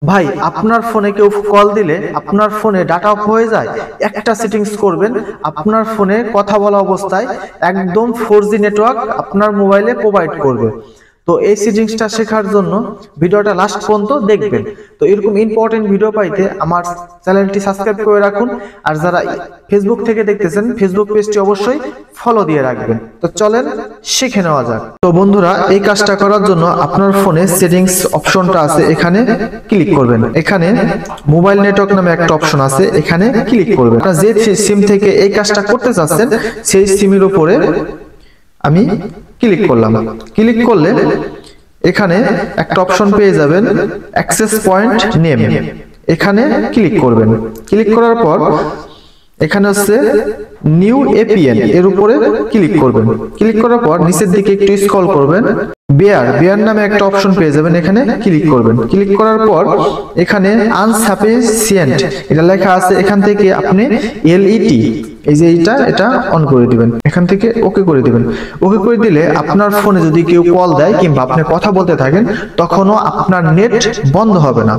ভাই আপনার ফোনে কেউ কল দিলে আপনার ফোনে ডাটা অফ হয়ে যায়, একটা সেটিংস করবেন, আপনার ফোনে কথা বলা অবস্থায় একদম 4G নেটওয়ার্ক আপনার মোবাইলে প্রোভাইড করবে। তো এই সেটিংসটা শেখার জন্য ভিডিওটা লাস্ট পর্যন্ত দেখবেন। তো এরকম ইম্পর্টেন্ট ভিডিও পাইতে আমার চ্যানেলটি সাবস্ক্রাইব করে রাখুন, আর যারা ফেসবুক থেকে দেখতেছেন ফেসবুক পেজটি অবশ্যই ফলো দিয়ে রাখবেন। তো চলেন শিখে নেওয়া যাক। তো বন্ধুরা, এই কাজটা করার জন্য আপনার ফোনে সেটিংস অপশনটা আছে, এখানে ক্লিক করবেন। এখানে মোবাইল নেটওয়ার্ক নামে একটা অপশন আছে, এখানে ক্লিক করবেন। আপনারা যে সিম থেকে এই কাজটা করতে চাচ্ছেন সেই সিমের উপরে আমি ক্লিক করলাম। ক্লিক করলে এখানে একটা অপশন পেয়ে যাবেন, অ্যাক্সেস পয়েন্ট নেম। এখানে ক্লিক করবেন। ক্লিক করার পর এখানে হচ্ছে নিউ এপিএন, এর উপরে ক্লিক করবেন। ক্লিক করার পর নিচের দিকে একটু স্ক্রল করবেন, বেয়ার নামে একটা অপশন পেয়ে যাবেন, এখানে ক্লিক করবেন। ক্লিক করার পর এখানে আনসাফিসিয়েন্ট এটা লেখা আছে, এখান থেকে আপনি এলইটি এই যে এটা অন করে দিবেন, এখান থেকে ওকে করে দিবেন। ওকে করে দিলে আপনার ফোনে যদি কেউ কল দেয় কিংবা আপনি কথা বলতে থাকেন তখনও আপনার নেট বন্ধ হবে না।